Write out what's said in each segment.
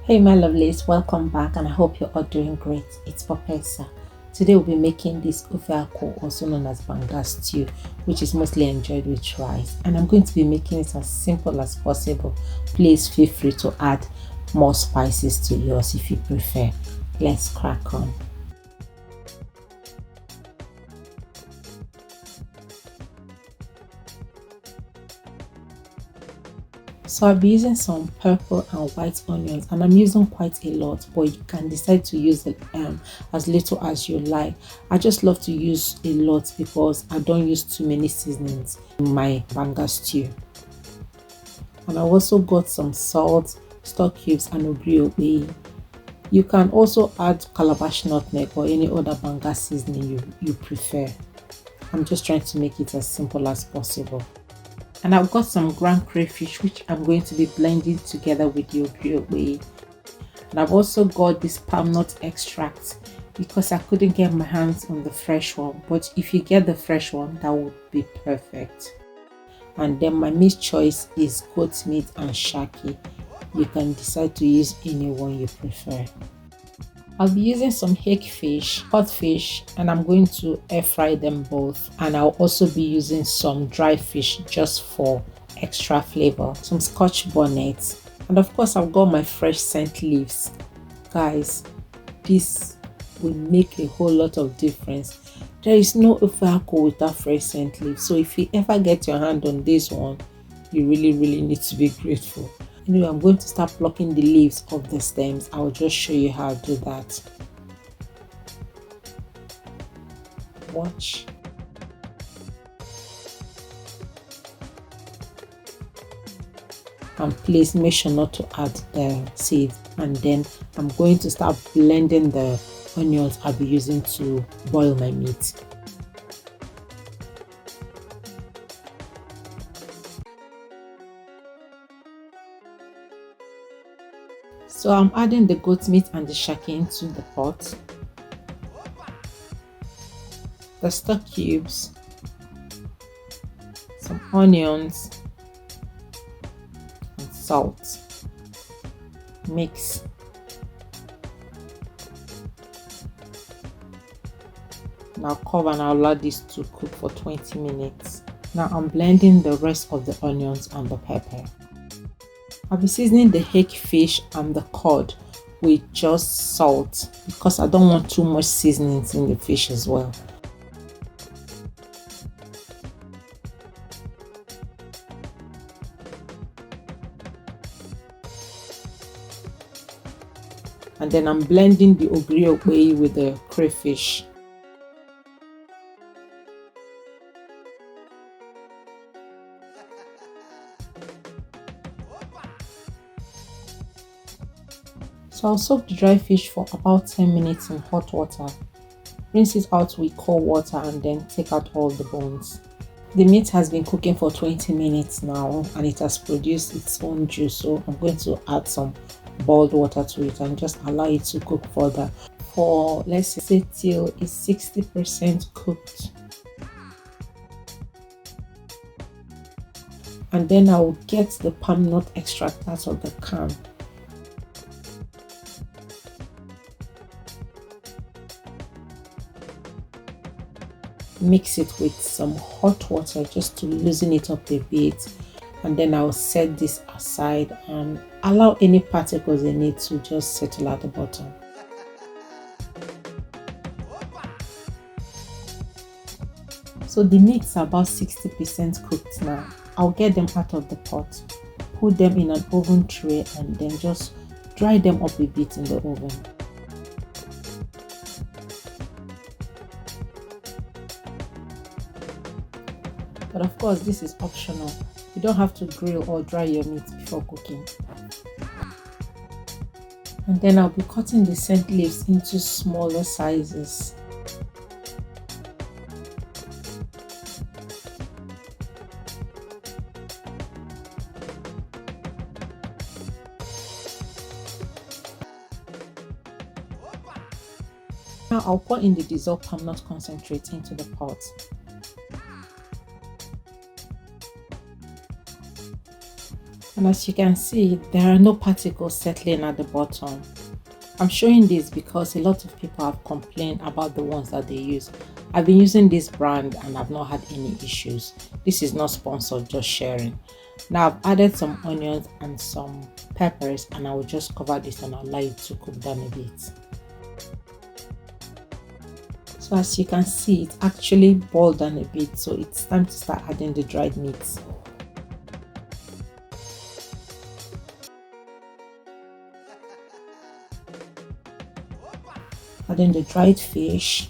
Hey my lovelies, welcome back and I hope you're all doing great. It's Popessa. Today we'll be making this ofe akwu, also known as banga stew, which is mostly enjoyed with rice, and I'm going to be making it as simple as possible. Please feel free to add more spices to yours if you prefer. Let's crack on. So I'll be using some purple and white onions, and I'm using quite a lot, but you can decide to use it as little as you like. I just love to use a lot because I don't use too many seasonings in my banga stew. And I also got some salt, stock cubes, and Ogiri Okpei. You can also add calabash nutmeg or any other banga seasoning you prefer. I'm just trying to make it as simple as possible. And I've got some ground crayfish which I'm going to be blending together with the Ogiri Okpei. And I've also got this palm nut extract because I couldn't get my hands on the fresh one, but if you get the fresh one, that would be perfect. And then my meat choice is goat meat and shaki. You can decide to use any one you prefer. I'll be using some hake fish, cod fish, and I'm going to air fry them both. And I'll also be using some dry fish just for extra flavor, some Scotch Bonnets, and of course I've got my fresh scent leaves. Guys, this will make a whole lot of difference. There is no ofe akwu without fresh scent leaves, so if you ever get your hand on this one, you really need to be grateful. Anyway, I'm going to start plucking the leaves of the stems. I'll just show you how to do that. Watch. And please make sure not to add the seeds. And then I'm going to start blending the onions I'll be using to boil my meat. So I'm adding the goat meat and the shaki into the pot, the stock cubes, some onions, and salt. Mix. Now cover and I'll allow this to cook for 20 minutes. Now I'm blending the rest of the onions and the pepper. I'll be seasoning the hake fish and the cod with just salt because I don't want too much seasonings in the fish as well. And then I'm blending the Ogiri Okpei with the crayfish. So I'll soak the dry fish for about 10 minutes in hot water. Rinse it out with cold water and then take out all the bones. The meat has been cooking for 20 minutes now and it has produced its own juice, so I'm going to add some boiled water to it and just allow it to cook further for, let's say, till it's 60% cooked. And then I will get the palm nut extract out of the can. Mix it with some hot water just to loosen it up a bit, and then I'll set this aside and allow any particles in it to just settle at the bottom. So the meat's about 60% cooked now. I'll get them out of the pot, put them in an oven tray, and then just dry them up a bit in the oven. But of course, this is optional. You don't have to grill or dry your meat before cooking. And then I'll be cutting the scent leaves into smaller sizes. Now I'll pour in the dissolved palm nut concentrate into the pot. And as you can see, there are no particles settling at the bottom. I'm showing this because a lot of people have complained about the ones that they use. I've been using this brand and I've not had any issues. This is not sponsored, just sharing. Now I've added some onions and some peppers, and I will just cover this and allow it to cook down a bit. So as you can see, it actually boiled down a bit, so it's time to start adding the dried meats. Adding the dried fish,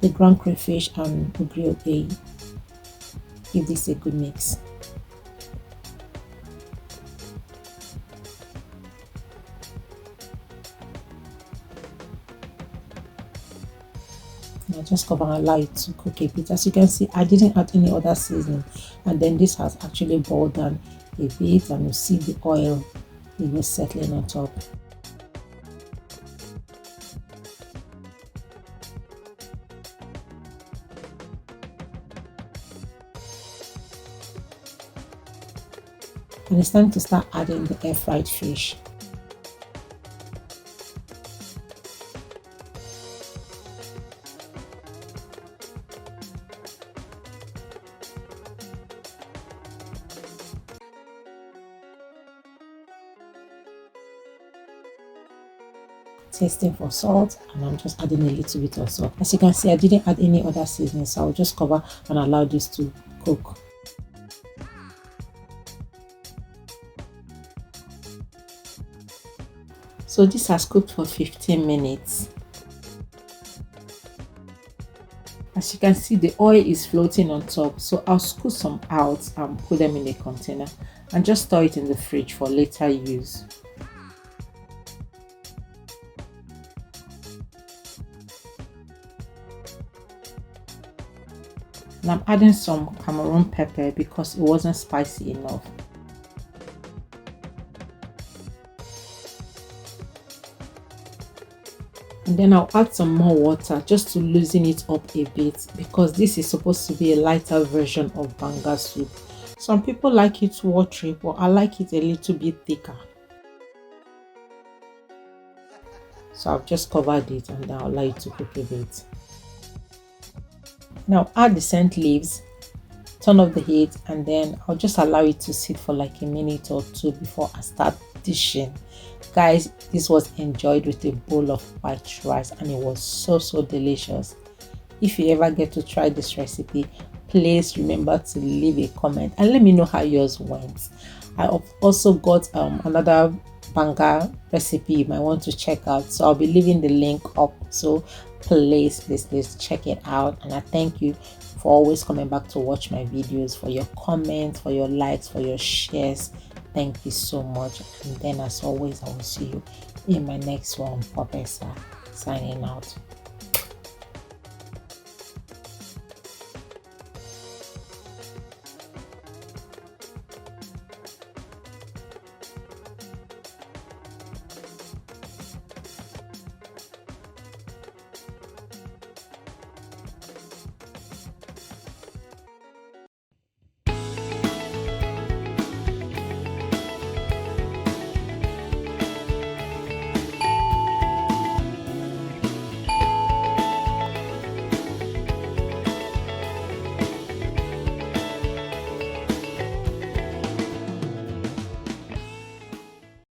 the ground crayfish and Ogiri Okpei. Give this a good mix. Now just cover and allow it to cook a bit. As you can see, I didn't add any other seasoning, and then this has actually boiled down a bit, and you see the oil was settling on top. And it's time to start adding the air fried fish. Tasting for salt, and I'm just adding a little bit of salt. As you can see, I didn't add any other seasoning, so I'll just cover and allow this to cook. So this has cooked for 15 minutes. As you can see, the oil is floating on top, so I'll scoop some out and put them in a container and just store it in the fridge for later use. And I'm adding some Cameroon pepper because it wasn't spicy enough. And then I'll add some more water just to loosen it up a bit, because this is supposed to be a lighter version of banga soup. Some people like it watery, but I like it a little bit thicker. So I've just covered it and I'll allow it to cook a bit. Now add the scent leaves, turn off the heat, and then I'll just allow it to sit for like a minute or two before I start dishing. Guys, this was enjoyed with a bowl of white rice, and it was so delicious. If you ever get to try this recipe, please remember to leave a comment and let me know how yours went. I've also got another banga recipe you might want to check out, so I'll be leaving the link up, so please check it out. And I thank you for always coming back to watch my videos, for your comments, for your likes, for your shares. Thank you so much. And then as always, I will see you in my next one. Popessa signing out.